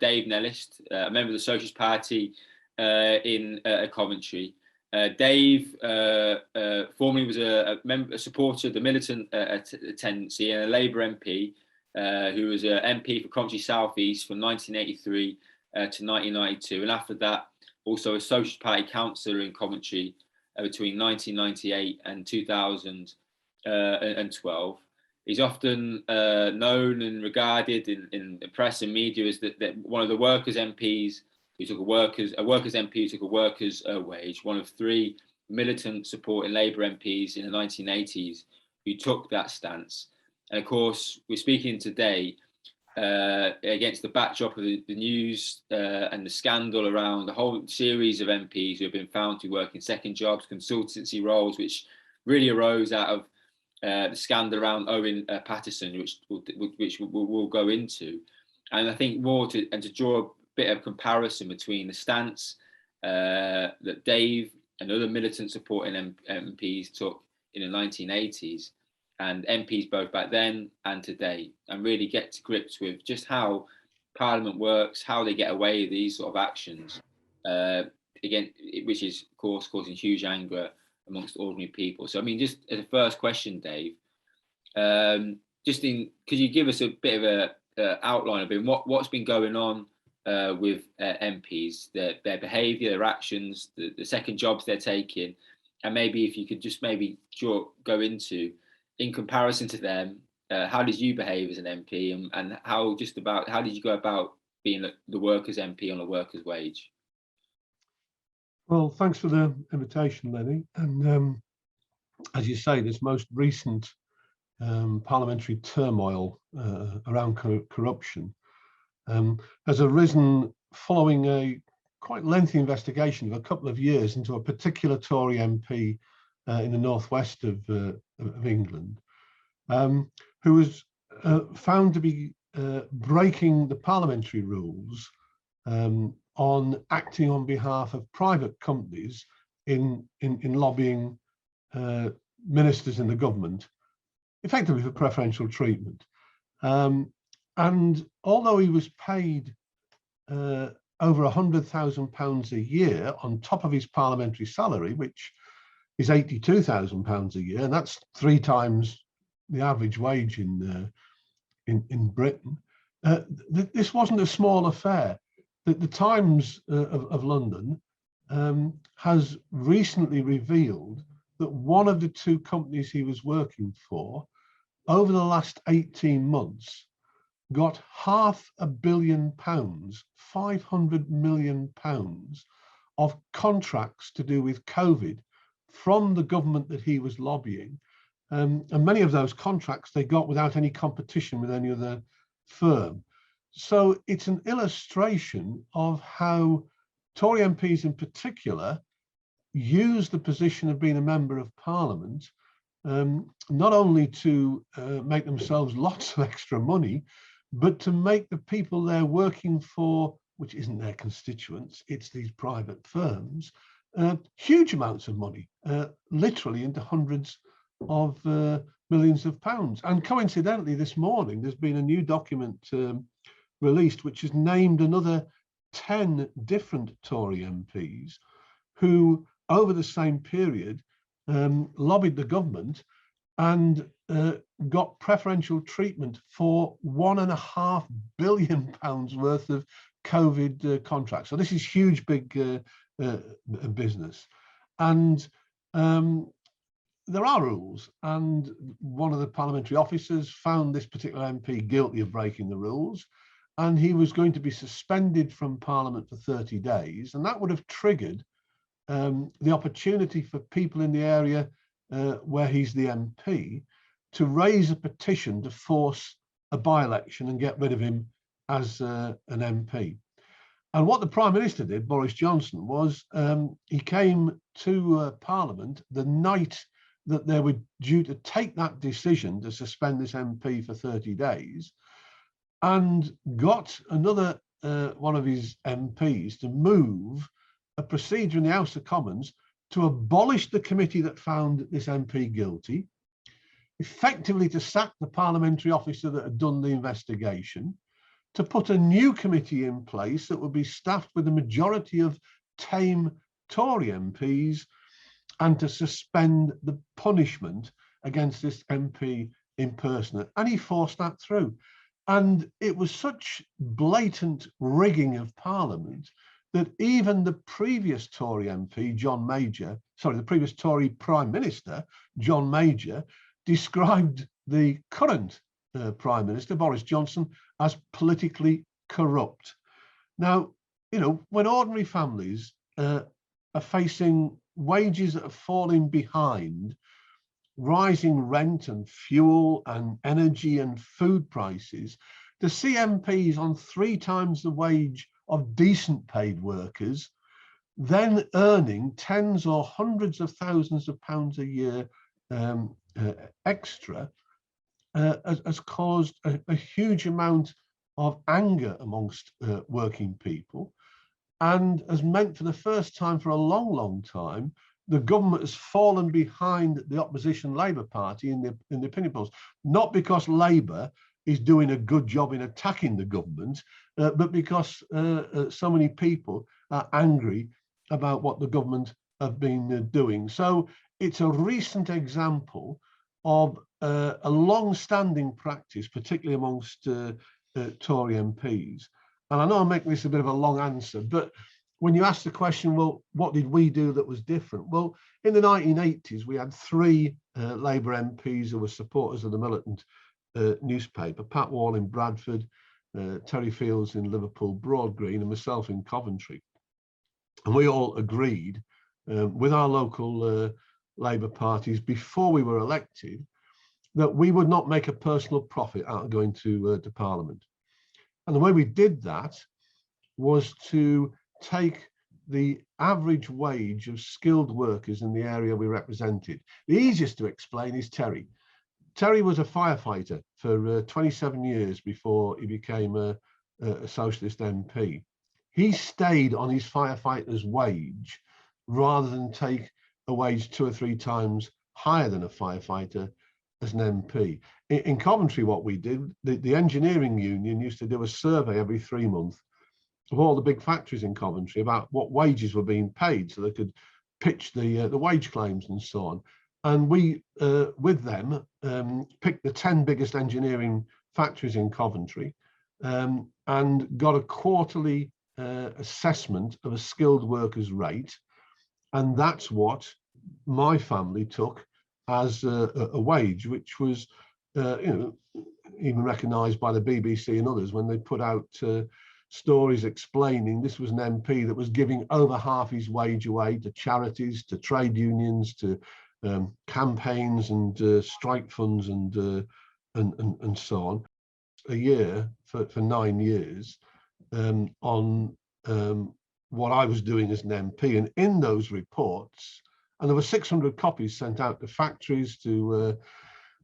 Dave Nellist, a member of the Socialist Party in Coventry. Dave formerly was a supporter of the militant tendency and a Labour MP, who was an MP for Coventry South East from 1983 to 1992, and after that also a Socialist Party Councillor in Coventry between 1998 and 2012. He's often known and regarded in the press and media as that one of the workers' MPs who took a workers MP who took a workers' wage, one of three militant supporting Labour MPs in the 1980s who took that stance. And of course, we're speaking today against the backdrop of the news and the scandal around the whole series of MPs who have been found to work in second jobs, consultancy roles, which really arose out of the scandal around Owen Paterson, which we'll go into. And I think to draw a bit of comparison between the stance that Dave and other militant supporting MPs took in the 1980s and MPs both back then and today, and really get to grips with just how Parliament works, how they get away with these sort of actions, again, which is of course causing huge anger amongst ordinary people. So I mean, just as a first question, Dave, could you give us a bit of a outline of what's been going on with MPs, their behaviour, their actions, the second jobs they're taking, and maybe if you could just go into, in comparison to them, how did you behave as an MP, and how did you go about being the workers' MP on a workers' wage? Well, thanks for the invitation, Lenny. And as you say, this most recent parliamentary turmoil around corruption has arisen following a quite lengthy investigation of a couple of years into a particular Tory MP in the northwest of England, who was found to be breaking the parliamentary rules on acting on behalf of private companies in lobbying ministers in the government, effectively for preferential treatment. And although he was paid over £100,000 a year on top of his parliamentary salary, which is £82,000 a year, and that's 3 times the average wage in Britain, this wasn't a small affair. The Times of London has recently revealed that one of the 2 companies he was working for over the last 18 months got £500 million, £500 million of contracts to do with COVID from the government that he was lobbying. And many of those contracts they got without any competition with any other firm. So it's an illustration of how Tory MPs in particular use the position of being a member of Parliament, not only to make themselves lots of extra money, but to make the people they're working for, which isn't their constituents, it's these private firms, huge amounts of money, literally into hundreds of millions of pounds. And coincidentally, this morning, there's been a new document released, which has named another 10 different Tory MPs who, over the same period, lobbied the government and got preferential treatment for £1.5 billion worth of COVID contracts. So this is huge, big business. And there are rules, and one of the parliamentary officers found this particular MP guilty of breaking the rules, and he was going to be suspended from Parliament for 30 days, and that would have triggered the opportunity for people in the area where he's the MP to raise a petition to force a by-election and get rid of him as an MP. And what the Prime Minister did, Boris Johnson, was he came to Parliament the night that they were due to take that decision to suspend this MP for 30 days, and got another one of his MPs to move a procedure in the House of Commons to abolish the committee that found this MP guilty, effectively to sack the parliamentary officer that had done the investigation, to put a new committee in place that would be staffed with a majority of tame Tory MPs and to suspend the punishment against this MP impersonate. And he forced that through. And it was such blatant rigging of Parliament that even the previous Tory MP, John Major, sorry, the previous Tory Prime Minister, John Major, described the current Prime Minister, Boris Johnson, as politically corrupt. Now, you know, when ordinary families are facing wages that are falling behind, rising rent and fuel and energy and food prices, to see MPs on 3 times the wage of decent paid workers, then earning tens or hundreds of thousands of pounds a year extra, has caused a huge amount of anger amongst working people, and has meant for the first time for a long, long time, the government has fallen behind the opposition Labour Party in the opinion polls, not because Labour is doing a good job in attacking the government, but because so many people are angry about what the government have been doing. So it's a recent example of a long-standing practice, particularly amongst Tory MPs. And I know I'm making this a bit of a long answer, but when you ask the question, well, what did we do that was different? Well, in the 1980s, we had 3 Labour MPs who were supporters of the Militant newspaper, Pat Wall in Bradford, Terry Fields in Liverpool Broad Green, and myself in Coventry. And we all agreed with our local Labour parties before we were elected that we would not make a personal profit out of going to Parliament. And the way we did that was to take the average wage of skilled workers in the area we represented. The easiest to explain is Terry. Terry was a firefighter for 27 years before he became a Socialist MP. He stayed on his firefighter's wage rather than take a wage 2 or 3 times higher than a firefighter as an MP. In Coventry, what we did, the engineering union used to do a survey every 3 months of all the big factories in Coventry about what wages were being paid so they could pitch the wage claims and so on. And we, with them, picked the 10 biggest engineering factories in Coventry and got a quarterly assessment of a skilled worker's rate. And that's what my family took as a wage, which was you know, even recognised by the BBC and others when they put out stories explaining this was an MP that was giving over half his wage away to charities, to trade unions, to campaigns and strike funds and so on, a year for 9 years on what I was doing as an MP. And in those reports, and there were 600 copies sent out to factories, to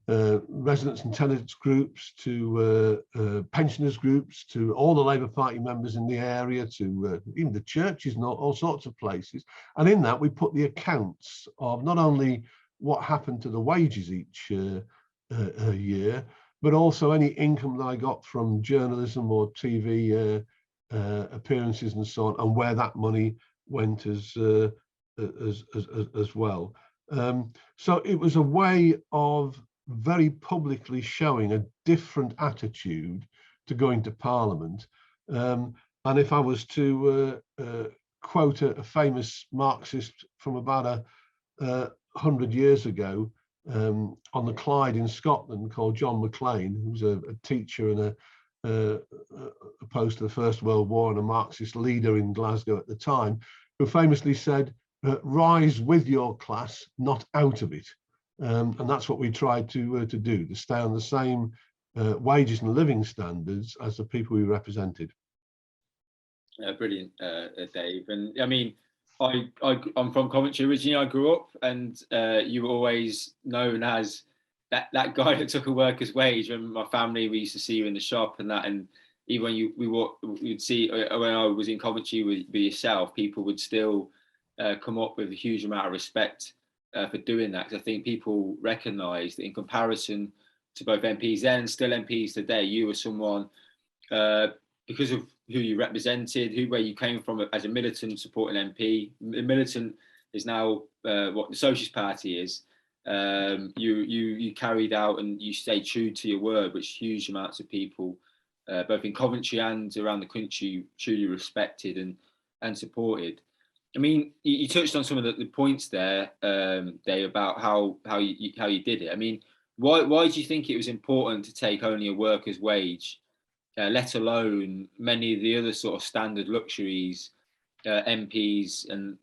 residents and tenants groups, to pensioners groups, to all the Labour Party members in the area, to even the churches and all sorts of places. And in that, we put the accounts of not only what happened to the wages each year, but also any income that I got from journalism or TV appearances and so on, and where that money went as well. So it was a way of very publicly showing a different attitude to going to Parliament. And if I was to quote a famous Marxist from about 100 years ago on the Clyde in Scotland, called John Maclean, who was a teacher and opposed to the First World War and a Marxist leader in Glasgow at the time, who famously said, rise with your class, not out of it. And that's what we tried to do, to stay on the same wages and living standards as the people we represented. Brilliant, Dave. And I mean, I'm from Coventry originally. I grew up, and you were always known as that guy that took a worker's wage. When my family, we used to see you in the shop and that, and even when we'd see when I was in Coventry with yourself, people would still come up with a huge amount of respect for doing that, because I think people recognise that in comparison to both MPs then and still MPs today, you were someone because of who you represented, where you came from as a militant supporting MP. Militant is now what the Socialist Party is. You carried out and you stayed true to your word, which huge amounts of people, both in Coventry and around the country, truly respected and supported. I mean, you touched on some of the points there, Dave, about how you did it. I mean, why do you think it was important to take only a worker's wage, let alone many of the other sort of standard luxuries MPs and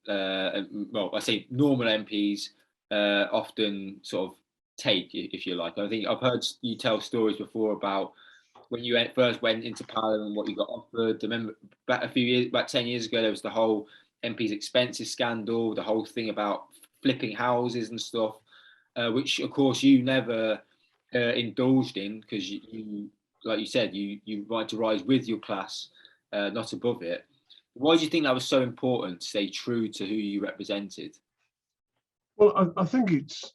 well, I say normal MPs often sort of take, if you like. I think I've heard you tell stories before about when you first went into Parliament, what you got offered. I remember about 10 years ago, there was the whole MPs expenses scandal, the whole thing about flipping houses and stuff, which of course you never indulged in, because you, like you said, you wanted to rise with your class, not above it. Why do you think that was so important to stay true to who you represented? Well, I think it's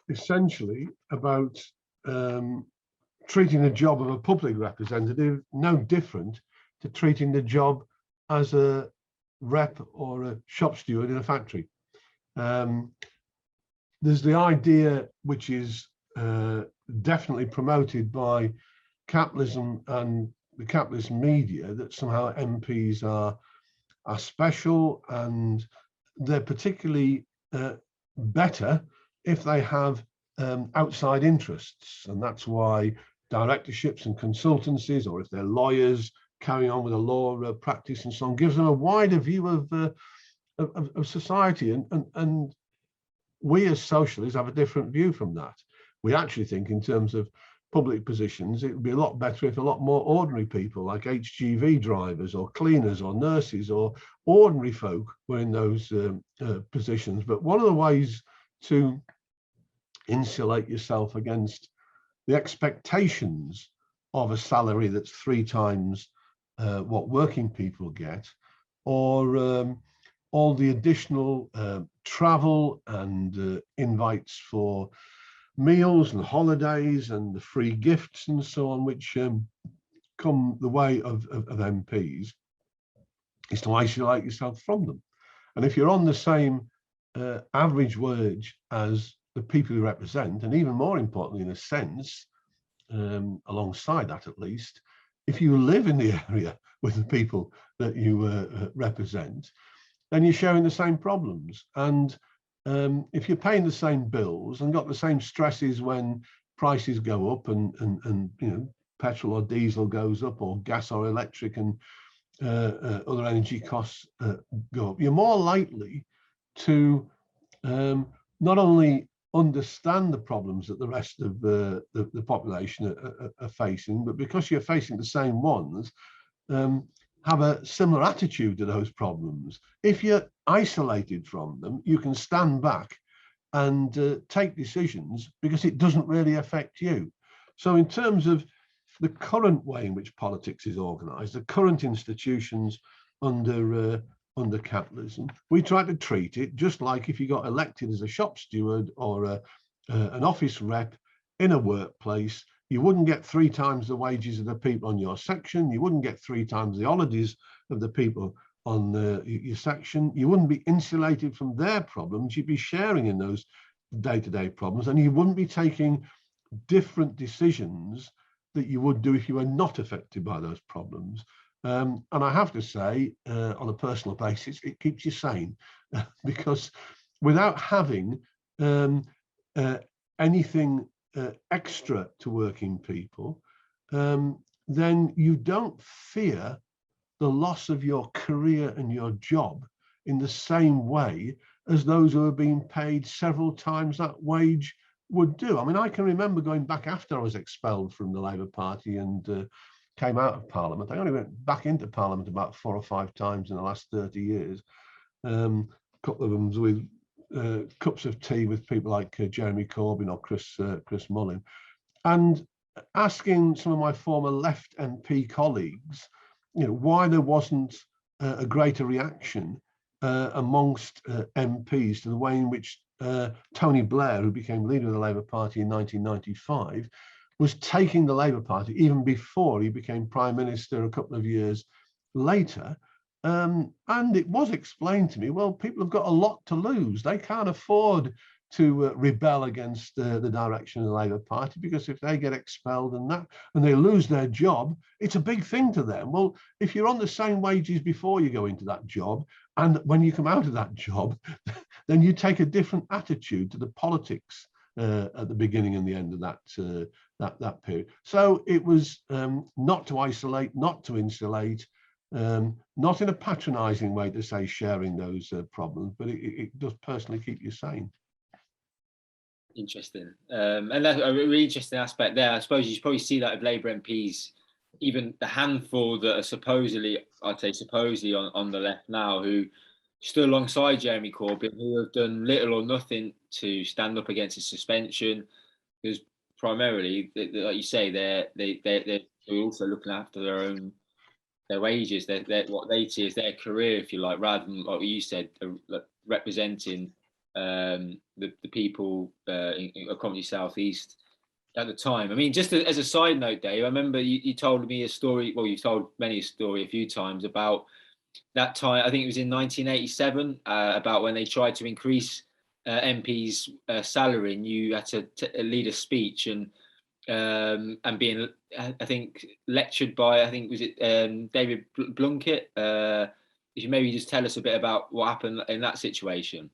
essentially about treating the job of a public representative no different to treating the job as a rep or a shop steward in a factory. There's the idea, which is definitely promoted by capitalism and the capitalist media, that somehow MPs are special and they're particularly better if they have outside interests, and that's why directorships and consultancies, or if they're lawyers carrying on with a law practice and so on, gives them a wider view of society. And we as socialists have a different view from that. We actually think, in terms of public positions, it would be a lot better if a lot more ordinary people, like HGV drivers or cleaners or nurses or ordinary folk, were in those positions. But one of the ways to insulate yourself against the expectations of a salary that's 3 times what working people get, or all the additional travel and invites for meals and holidays and the free gifts and so on, which come the way of MPs, is to isolate yourself from them. And if you're on the same average wage as the people you represent, and even more importantly, in a sense, alongside that at least, if you live in the area with the people that you represent, then you're sharing the same problems. And if you're paying the same bills and got the same stresses when prices go up and you know, petrol or diesel goes up, or gas or electric, and other energy costs go up, you're more likely to not only understand the problems that the rest of the population are facing, but because you're facing the same ones, have a similar attitude to those problems. If you're isolated from them, you can stand back and take decisions because it doesn't really affect you. So in terms of the current way in which politics is organised, the current institutions under capitalism, we try to treat it just like if you got elected as a shop steward or an office rep in a workplace. You wouldn't get 3 times the wages of the people on your section. You wouldn't get 3 times the holidays of the people on your section. You wouldn't be insulated from their problems. You'd be sharing in those day-to-day problems, and you wouldn't be taking different decisions that you would do if you were not affected by those problems. And I have to say, on a personal basis, it keeps you sane, because without having anything extra to working people, then you don't fear the loss of your career and your job in the same way as those who are being paid several times that wage would do. I mean, I can remember going back after I was expelled from the Labour Party and came out of Parliament. I only went back into Parliament about 4 or 5 times in the last 30 years. A couple of them with cups of tea with people like Jeremy Corbyn or Chris Mullin, and asking some of my former left MP colleagues, you know, why there wasn't a greater reaction amongst MPs to the way in which Tony Blair, who became leader of the Labour Party in 1995, was taking the Labour Party even before he became Prime Minister a couple of years later. And it was explained to me, well, people have got a lot to lose. They can't afford to rebel against the direction of the Labour Party, because if they get expelled and they lose their job, it's a big thing to them. Well, if you're on the same wages before you go into that job, and when you come out of that job, then you take a different attitude to the politics at the beginning and the end of that period. So it was not to isolate, not to insulate, not in a patronising way to say sharing those problems, but it does personally keep you sane. Interesting. And that's a really interesting aspect there. I suppose you probably see that of Labour MPs, even the handful that are supposedly, I'd say supposedly on the left now, who stood alongside Jeremy Corbyn, who have done little or nothing to stand up against his suspension, because primarily, like you say, they're also looking after their wages, what they see as their career, if you like, rather than, like you said, representing the people in Coventry South East at the time. I mean, just as a side note, Dave, I remember you told me a story, well, you've told many a story a few times about that time, I think it was in 1987, about when they tried to increase MPs' salary, and you had to lead a speech and being, I think, lectured by, I think, was it David Blunkett? If you maybe just tell us a bit about what happened in that situation.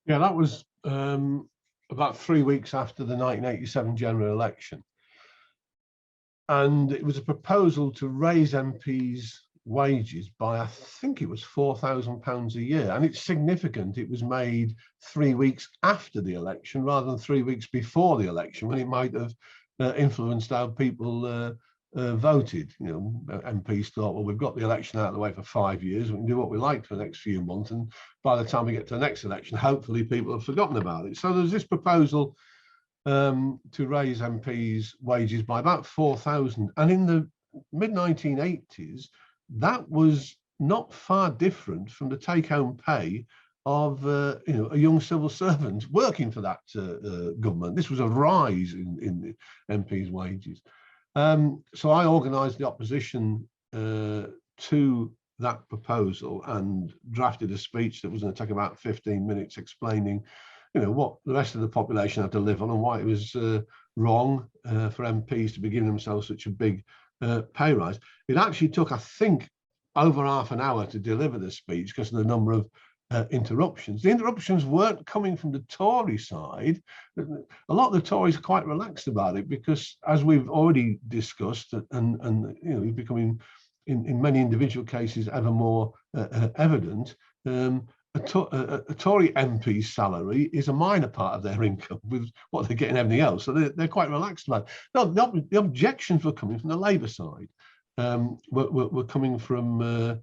Yeah, that was about 3 weeks after the 1987 general election. And it was a proposal to raise MPs' wages by, I think it was £4,000 a year. And it's significant. It was made 3 weeks after the election rather than 3 weeks before the election, when it might have influenced how people voted. You know, MPs thought, well, we've got the election out of the way for 5 years, we can do what we like for the next few months, and by the time we get to the next election, hopefully people have forgotten about it. So there's this proposal to raise MPs' wages by about 4,000, and in the mid-1980s, that was not far different from the take-home pay of a young civil servant working for that government. This was a rise in the MPs' wages. So I organised the opposition to that proposal and drafted a speech that was going to take about 15 minutes explaining, what the rest of the population had to live on and why it was wrong for MPs to be giving themselves such a big pay rise. It actually took, I think, over half an hour to deliver the speech because of the number of interruptions. The interruptions weren't coming from the Tory side. A lot of the Tories are quite relaxed about it because, as we've already discussed, and it's becoming in many individual cases ever more evident, a Tory MP's salary is a minor part of their income with what they're getting everything else. So they're quite relaxed about it. No, the objections were coming from the Labour side. Were coming from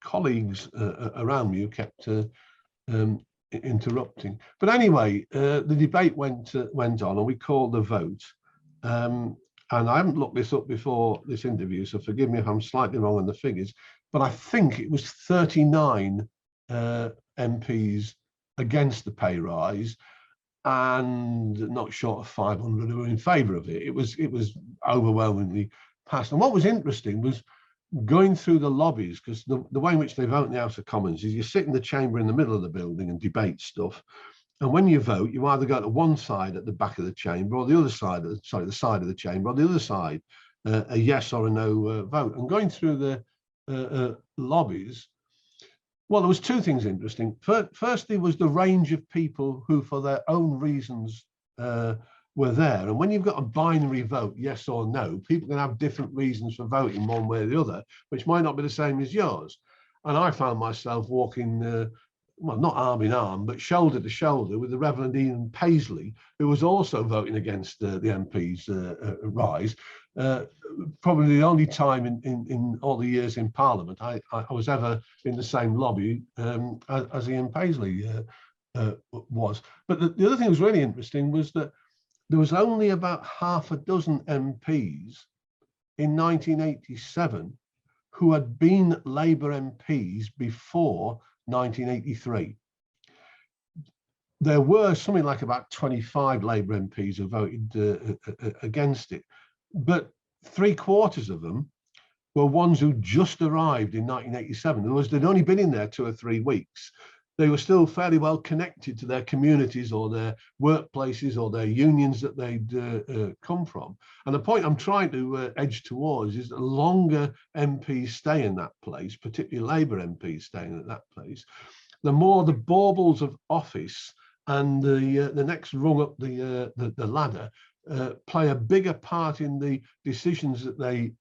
colleagues around me who kept interrupting. But anyway, the debate went on, and we called the vote. And I haven't looked this up before this interview, so forgive me if I'm slightly wrong on the figures, but I think it was 39 MPs against the pay rise, and not short of 500 who were in favour of it. It was overwhelmingly passed. And what was interesting was going through the lobbies, because the way in which they vote in the House of Commons is you sit in the chamber in the middle of the building and debate stuff. And when you vote, you either go to one side at the back of the chamber or the other side, the side of the chamber or the other side, a yes or a no vote. And going through the lobbies, well, there was two things interesting. Firstly was the range of people who, for their own reasons, were there. And when you've got a binary vote, yes or no, people can have different reasons for voting one way or the other, which might not be the same as yours. And I found myself walking, well, not arm in arm, but shoulder to shoulder with the Reverend Ian Paisley, who was also voting against the MP's rise. Probably the only time in all the years in Parliament I was ever in the same lobby as Ian Paisley was. But the other thing that was really interesting was that there was only about half a dozen MPs in 1987 who had been Labour MPs before 1983. there were something like about 25 Labour MPs who voted against it, but 3/4 of them were ones who just arrived in 1987. In other words, they'd only been in there 2 or 3 weeks. They were still fairly well connected to their communities or their workplaces or their unions that they'd come from. And the point I'm trying to edge towards is that the longer MPs stay in that place, particularly Labour MPs staying at that place, the more the baubles of office and the next rung up the ladder play a bigger part in the decisions that they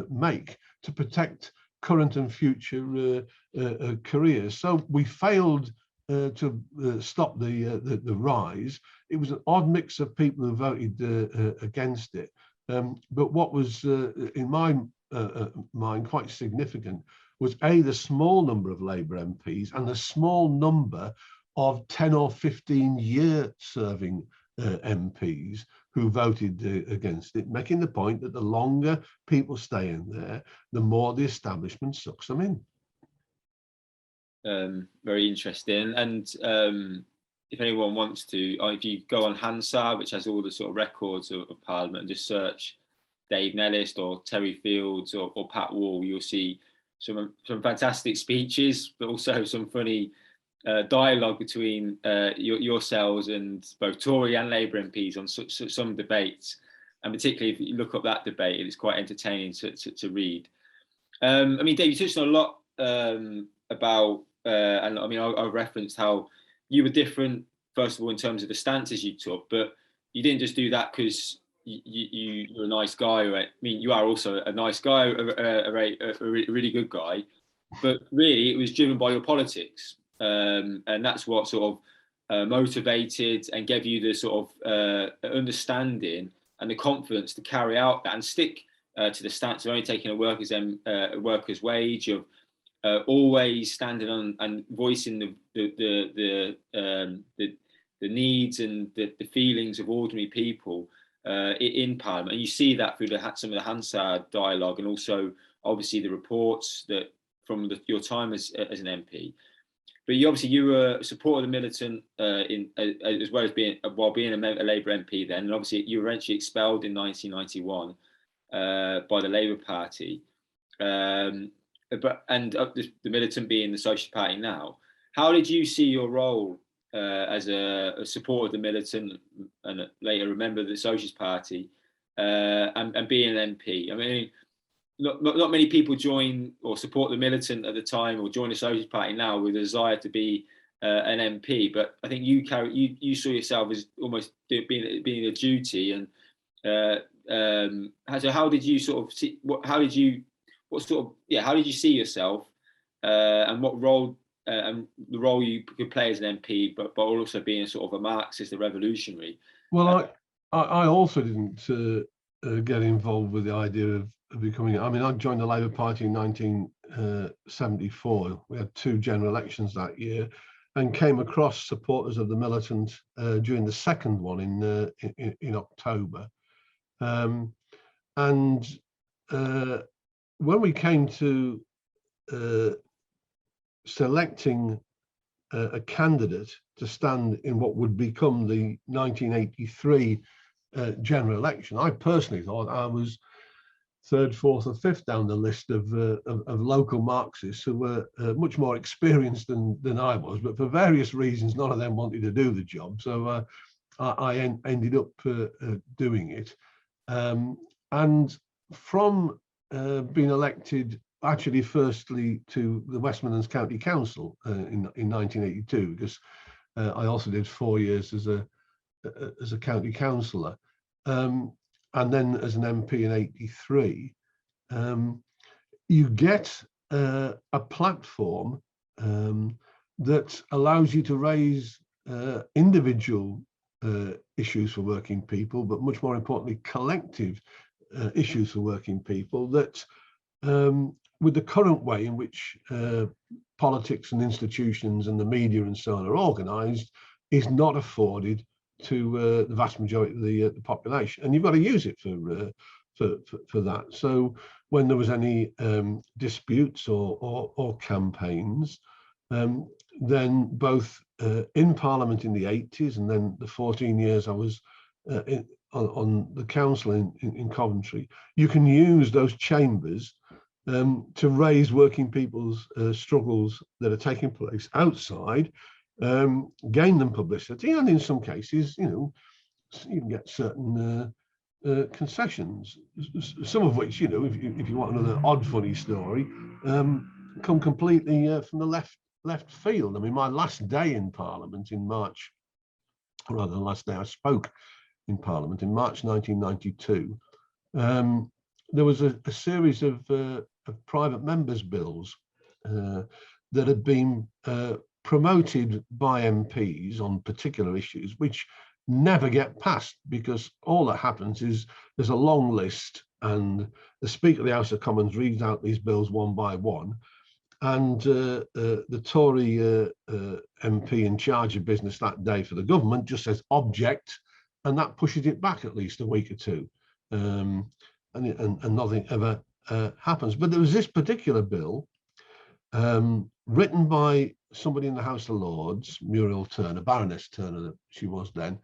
make to protect current and future careers. So we failed to stop the rise. It was an odd mix of people who voted against it. But what was, in my mind, quite significant was the small number of Labour MPs and the small number of 10 or 15 year serving MPs who voted against it, making the point that the longer people stay in there, the more the establishment sucks them in. Very interesting. And if anyone wants to, if you go on Hansard, which has all the sort of records of Parliament, and just search Dave Nellist or Terry Fields or Pat Wall, you'll see some fantastic speeches, but also some funny dialogue between yourselves and both Tory and Labour MPs on some debates, and particularly if you look up that debate, it's quite entertaining to read. I mean, Dave, you touched on a lot about, and I mean, I referenced how you were different, first of all, in terms of the stances you took, but you didn't just do that because you're a nice guy. I mean, you are also a nice guy, a really good guy, but really it was driven by your politics. And that's what sort of motivated and gave you the sort of understanding and the confidence to carry out that and stick to the stance of only taking a worker's wage, of always standing on and voicing the needs and the feelings of ordinary people in Parliament. And you see that through some of the Hansard dialogue, and also obviously the reports that from your time as an MP. But you were a supporter of the Militant as well as being a Labour MP then, and obviously you were eventually expelled in 1991 by the Labour Party. The Militant being the Socialist Party now. How did you see your role as a supporter of the Militant and later a member of the Socialist Party and being an MP? I mean, not many people join or support the Militant at the time or join the Socialist Party now with a desire to be an MP, but I think you saw yourself as almost being a duty. And so how did you sort of see? How did you see yourself and what role and the role you could play as an MP, but also being a sort of a Marxist, a revolutionary? Well, I also didn't get involved with the idea of becoming. I mean, I joined the Labour Party in 1974. We had 2 general elections that year, and came across supporters of the Militant during the second one in October. And when we came to selecting a candidate to stand in what would become the 1983 general election, I personally thought I was 3rd, 4th or 5th down the list of local Marxists who were much more experienced than I was, but for various reasons none of them wanted to do the job, so I ended up doing it. And from being elected actually firstly to the West Midlands County Council in 1982, because I also did 4 years as a county councillor, and then as an MP in 83, you get a platform that allows you to raise individual issues for working people, but much more importantly, collective issues for working people that, with the current way in which politics and institutions and the media and so on are organised, is not afforded to the vast majority of the population, and you've got to use it for that. So when there was any disputes or campaigns, then both in Parliament in the 80s and then the 14 years I was on the council in Coventry, you can use those chambers to raise working people's struggles that are taking place outside, gain them publicity, and in some cases, you can get certain concessions, some of which, if you want another odd funny story, come completely from the left field. I mean, my last day in Parliament in March, or rather the last day I spoke in Parliament in March 1992, there was a series of private members' bills that had been promoted by MPs on particular issues, which never get passed, because all that happens is there's a long list and the Speaker of the House of Commons reads out these bills one by one, and the Tory MP in charge of business that day for the government just says object, and that pushes it back at least a week or two, and nothing ever happens. But there was this particular bill written by somebody in the House of Lords, Muriel Turner, Baroness Turner that she was then,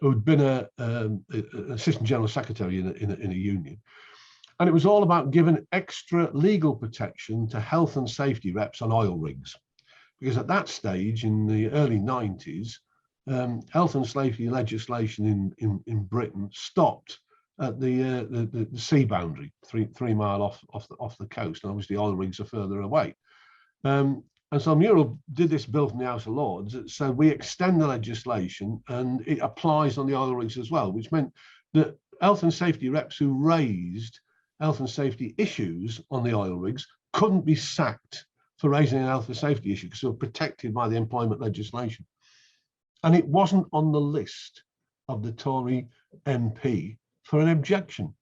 who'd been an Assistant General Secretary in a union. And it was all about giving extra legal protection to health and safety reps on oil rigs. Because at that stage, in the early 90s, health and safety legislation in Britain stopped at the sea boundary, three mile off the coast. And obviously oil rigs are further away. And so Muriel did this bill from the House of Lords that said we extend the legislation and it applies on the oil rigs as well, which meant that health and safety reps who raised health and safety issues on the oil rigs couldn't be sacked for raising a health and safety issue because they were protected by the employment legislation. And it wasn't on the list of the Tory MP for an objection.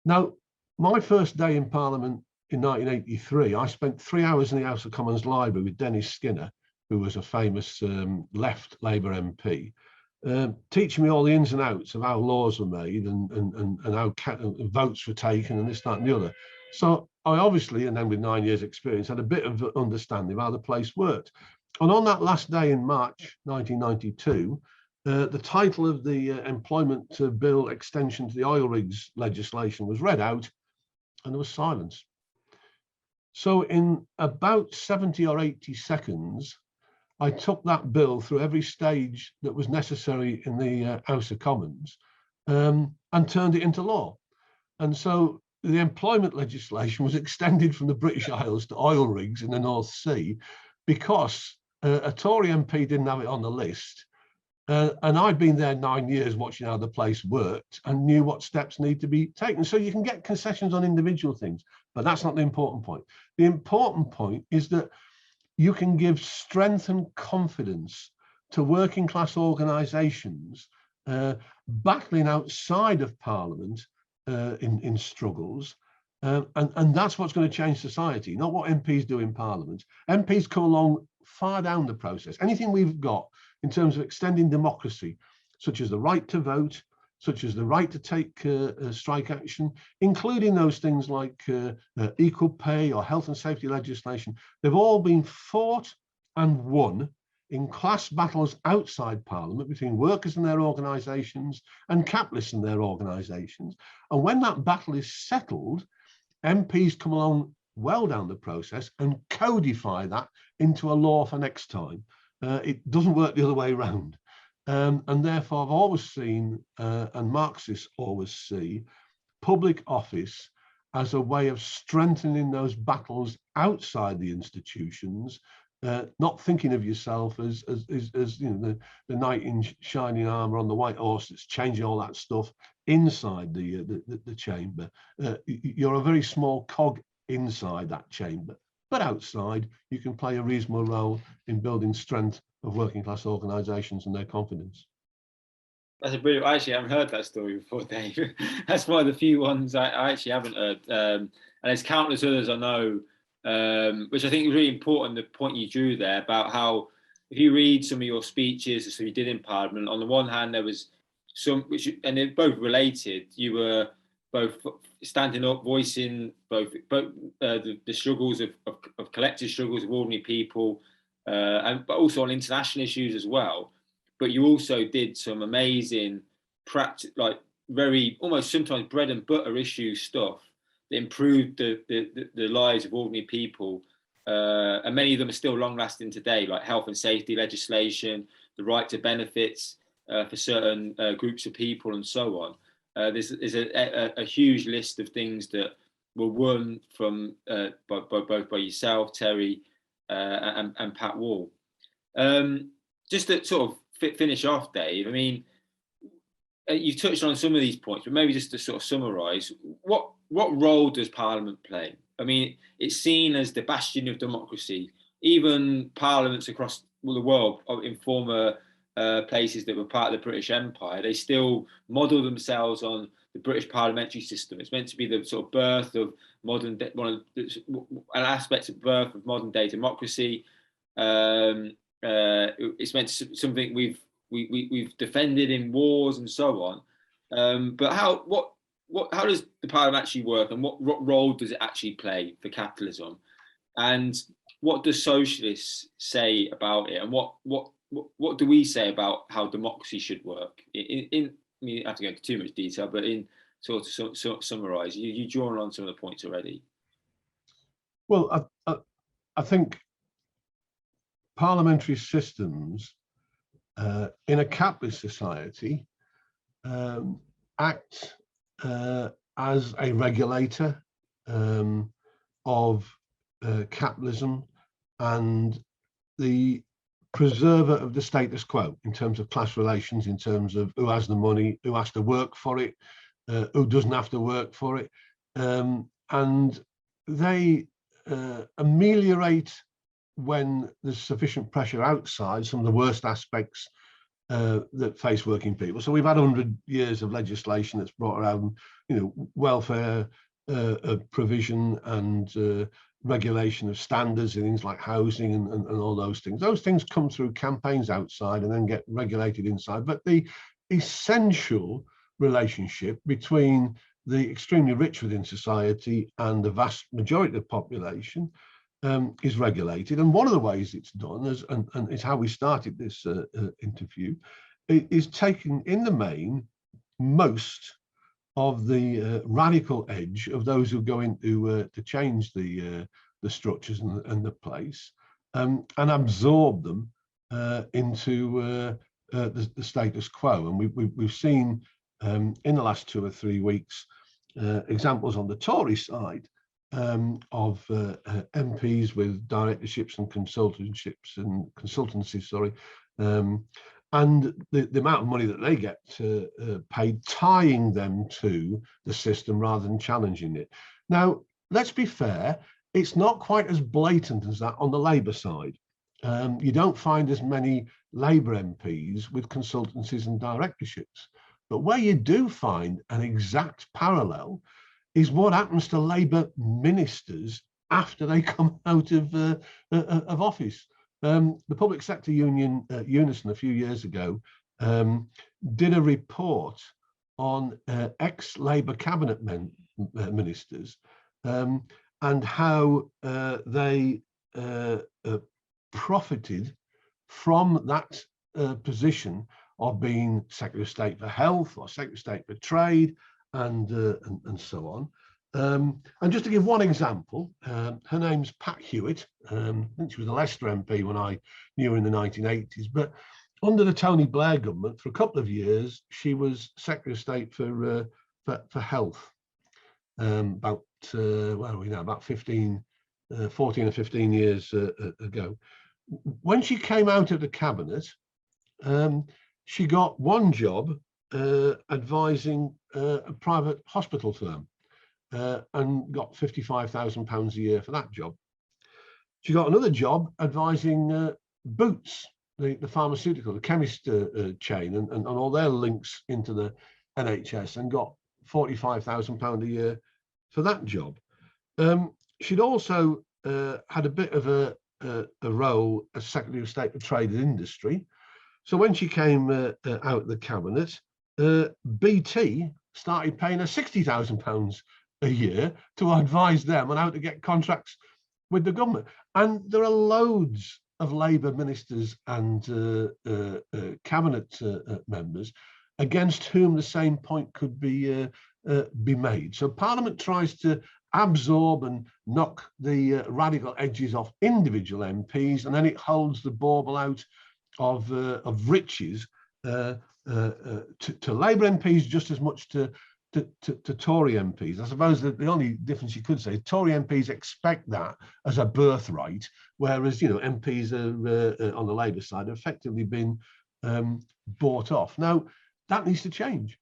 Now, my first day in Parliament in 1983, I spent 3 hours in the House of Commons library with Dennis Skinner, who was a famous left Labour MP, teaching me all the ins and outs of how laws were made and how votes were taken and this, that and the other. So I obviously, and then with 9 years experience, had a bit of understanding of how the place worked. And on that last day in March 1992, the title of the employment bill extension to the oil rigs legislation was read out and there was silence. So in about 70 or 80 seconds, I took that bill through every stage that was necessary in the House of Commons and turned it into law. And so the employment legislation was extended from the British Isles to oil rigs in the North Sea because a Tory MP didn't have it on the list. And I'd been there 9 years watching how the place worked and knew what steps need to be taken. So you can get concessions on individual things, but that's not the important point. The important point is that you can give strength and confidence to working class organisations battling outside of Parliament in struggles. And that's what's going to change society, not what MPs do in Parliament. MPs come along far down the process. Anything we've got in terms of extending democracy, such as the right to vote, such as the right to take strike action, including those things like equal pay or health and safety legislation, they've all been fought and won in class battles outside Parliament between workers and their organisations and capitalists and their organisations. And when that battle is settled, MPs come along well down the process and codify that into a law for next time. It doesn't work the other way around. And therefore, I've always seen, and Marxists always see, public office as a way of strengthening those battles outside the institutions, not thinking of yourself as the knight in shining armour on the white horse that's changing all that stuff inside the chamber. You're a very small cog inside that chamber, but outside you can play a reasonable role in building strength of working class organisations and their confidence. That's a brilliant. I actually haven't heard that story before, Dave. That's one of the few ones I actually haven't heard. And there's countless others I know, which I think is really important, the point you drew there about how, if you read some of your speeches, so you did in Parliament, on the one hand, there was some, and they're both related. You were both standing up, voicing both the struggles of collective struggles of ordinary people, but also on international issues as well. But you also did some amazing like very almost sometimes bread and butter issue stuff that improved the lives of ordinary people, and many of them are still long lasting today, like health and safety legislation, the right to benefits for certain groups of people, and so on. There's a huge list of things that were won from both by yourself, Terry, and Pat Wall. Just to sort of finish off, Dave, I mean, you've touched on some of these points, but maybe just to sort of summarise, what role does Parliament play? I mean, it's seen as the bastion of democracy. Even parliaments across the world, in former places that were part of the British Empire, they still model themselves on the British parliamentary system. It's meant to be the sort of birth of an aspect of birth of modern day democracy. It's meant to something we've defended in wars and so on. But how does the parliament actually work, and what role does it actually play for capitalism? And what does socialists say about it? And what do we say about how democracy should work? I mean, you don't have to go into too much detail, but in sort of summarise, you've drawn on some of the points already. Well, I think parliamentary systems in a capitalist society act as a regulator of capitalism and the preserver of the status quo in terms of class relations, in terms of who has the money, who has to work for it, who doesn't have to work for it, and they ameliorate, when there's sufficient pressure outside, some of the worst aspects that face working people. So we've had 100 years of legislation that's brought around, welfare provision and regulation of standards and things like housing and all those things. Those things come through campaigns outside and then get regulated inside. But the essential relationship between the extremely rich within society and the vast majority of the population is regulated. And one of the ways it's done, and it's how we started this interview, is taking in the main most of the radical edge of those who go into to change the structures and the place, and absorb them into the status quo. And we've seen in the last 2 or 3 weeks examples on the Tory side of MPs with directorships and consultancies, and the amount of money that they get paid, tying them to the system rather than challenging it. Now, let's be fair, it's not quite as blatant as that on the Labour side. You don't find as many Labour MPs with consultancies and directorships. But where you do find an exact parallel is what happens to Labour ministers after they come out of office. The public sector union, Unionist, a few years ago, did a report on ex-Labour cabinet ministers and how they profited from that position of being Secretary of State for Health or Secretary of State for Trade and so on. And just to give one example, her name's Pat Hewitt. I think she was a Leicester MP when I knew her in the 1980s, but under the Tony Blair government for a couple of years, she was Secretary of State for Health. About where are we now? About 14 or 15 years ago. When she came out of the cabinet, she got one job advising a private hospital firm. And got £55,000 a year for that job. She got another job advising Boots, the pharmaceutical, the chemist chain, and all their links into the NHS, and got £45,000 a year for that job. She'd also had a bit of a role as Secretary of State for Trade and Industry. So when she came out of the cabinet, BT started paying her £60,000 a year to advise them on how to get contracts with the government. And there are loads of Labour ministers and cabinet members against whom the same point could be made. So Parliament tries to absorb and knock the radical edges off individual MPs, and then it holds the bauble out of riches to Labour MPs just as much to Tory MPs. I suppose that the only difference you could say, Tory MPs expect that as a birthright, whereas MPs are, on the Labour side have effectively been bought off. Now that needs to change,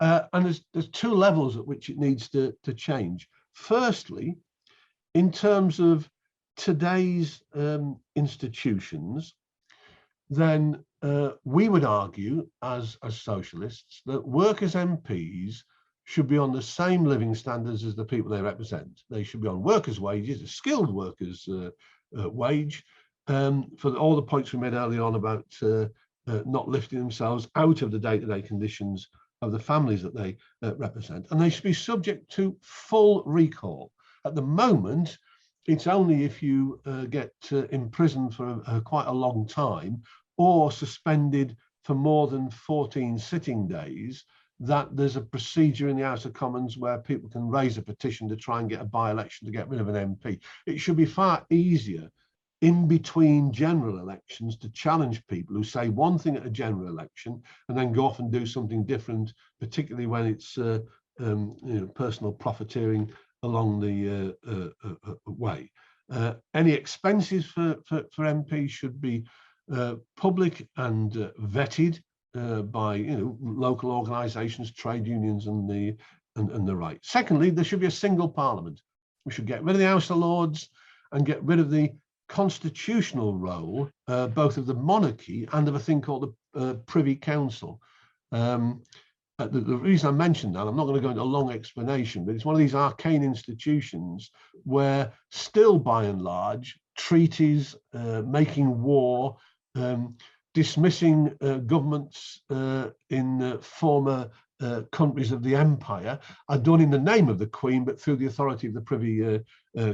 and there's two levels at which it needs to change. Firstly, in terms of today's institutions, then we would argue as socialists that workers' MPs should be on the same living standards as the people they represent. They should be on workers' wages, a skilled workers' wage, for all the points we made earlier on about not lifting themselves out of the day-to-day conditions of the families that they represent. And they should be subject to full recall. At the moment, it's only if you get imprisoned for quite a long time or suspended for more than 14 sitting days that there's a procedure in the House of Commons where people can raise a petition to try and get a by-election to get rid of an MP. It should be far easier in between general elections to challenge people who say one thing at a general election and then go off and do something different, particularly when it's personal profiteering along the way. Any expenses for MPs should be public and vetted by local organisations, trade unions, and the right. Secondly, there should be a single parliament. We should get rid of the House of Lords and get rid of the constitutional role, both of the monarchy and of a thing called the Privy Council. The reason I mentioned that, I'm not going to go into a long explanation, but it's one of these arcane institutions where still by and large treaties, making war, dismissing governments in former countries of the empire are done in the name of the Queen, but through the authority of the Privy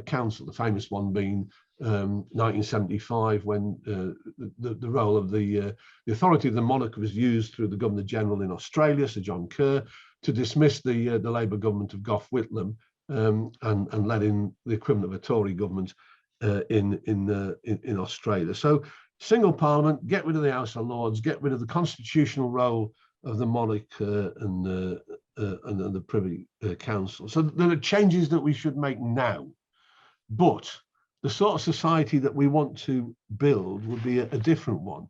Council, the famous one being 1975, when the role of the authority of the monarch was used through the Governor General in Australia, Sir John Kerr, to dismiss the Labour government of Gough Whitlam and let in the equivalent of a Tory government in Australia. So single parliament, get rid of the House of Lords, get rid of the constitutional role of the monarch and the Privy Council. So there are changes that we should make now, but the sort of society that we want to build would be a different one.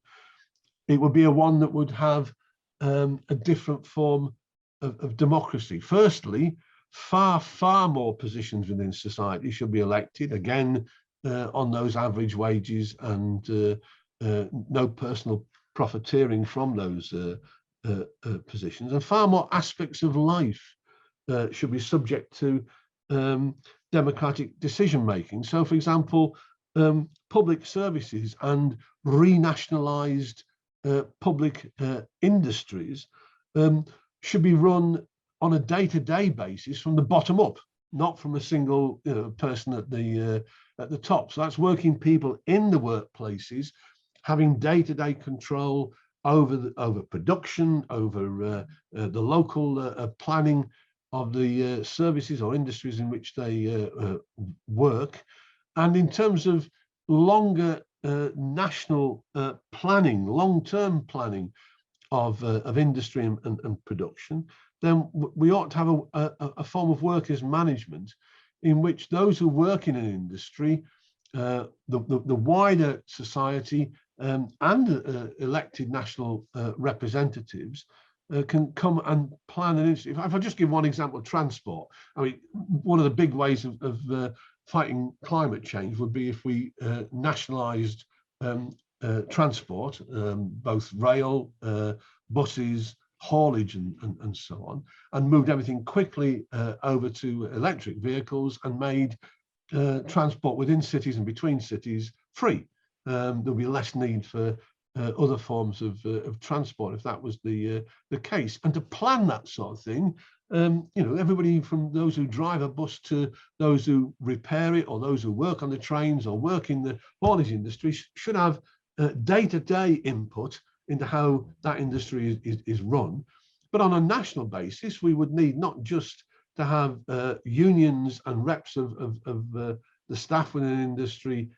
It would be a one that would have a different form of democracy. Firstly, far more positions within society should be elected, again, on those average wages, and no personal profiteering from those positions. And far more aspects of life should be subject to democratic decision making. So, for example, public services and renationalised public industries should be run on a day-to-day basis from the bottom up, not from a single person at the top. So that's working people in the workplaces having day-to-day control over production, over the local planning of the services or industries in which they work. And in terms of longer national planning, long-term planning of industry and production, then we ought to have a form of workers' management in which those who work in an industry, the wider society, and elected national representatives can come and plan an industry. If I just give one example of transport, I mean, one of the big ways of fighting climate change would be if we nationalised transport, both rail, buses, haulage and so on, and moved everything quickly over to electric vehicles and made transport within cities and between cities free. There'll be less need for other forms of transport if that was the case, and to plan that sort of thing. Everybody from those who drive a bus to those who repair it, or those who work on the trains or work in the haulage industry, should have day-to-day input into how that industry is run. But on a national basis, we would need not just to have unions and reps of the staff within an industry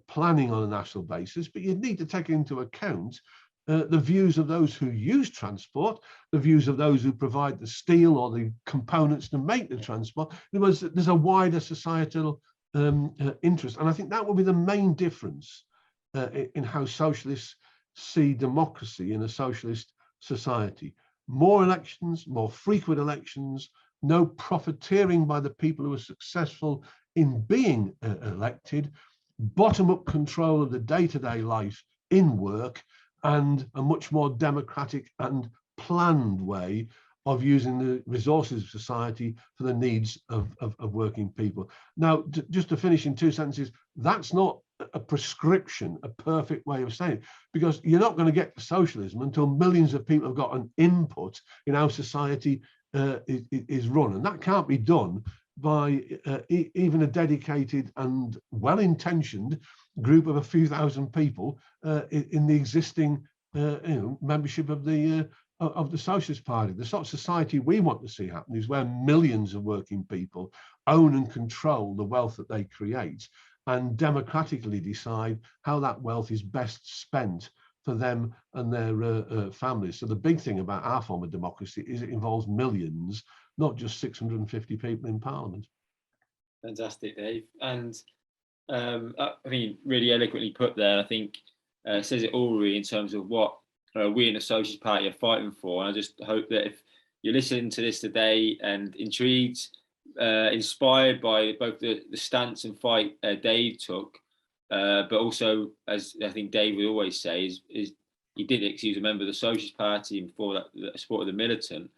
planning on a national basis, but you'd need to take into account the views of those who use transport, the views of those who provide the steel or the components to make the transport. In other words, there's a wider societal interest. And I think that will be the main difference in how socialists see democracy in a socialist society. More elections, more frequent elections, no profiteering by the people who are successful in being elected, bottom-up control of the day-to-day life in work, and a much more democratic and planned way of using the resources of society for the needs of working people. Now, just to finish in 2 sentences, that's not a prescription, a perfect way of saying it, because you're not going to get to socialism until millions of people have got an input in how society is run. And that can't be done by even a dedicated and well-intentioned group of a few thousand people in the existing membership of the Socialist Party. The sort of society we want to see happen is where millions of working people own and control the wealth that they create, and democratically decide how that wealth is best spent for them and their families. So the big thing about our form of democracy is it involves millions, not just 650 people in Parliament. Fantastic, Dave. And I mean, really eloquently put there. I think says it all really in terms of what we in the Socialist Party are fighting for. And I just hope that if you're listening to this today and intrigued, inspired by both the stance and fight Dave took, but also, as I think Dave would always say, is he did it because he was a member of the Socialist Party and before that supported the Militant.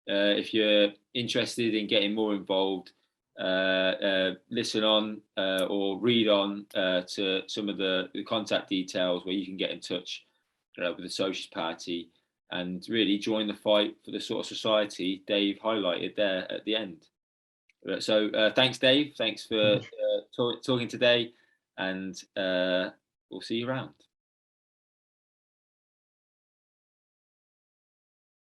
If you're interested in getting more involved, listen on or read on to some of the contact details where you can get in touch with the Socialist Party and really join the fight for the sort of society Dave highlighted there at the end. So thanks, Dave. Thanks for talking today, and we'll see you around.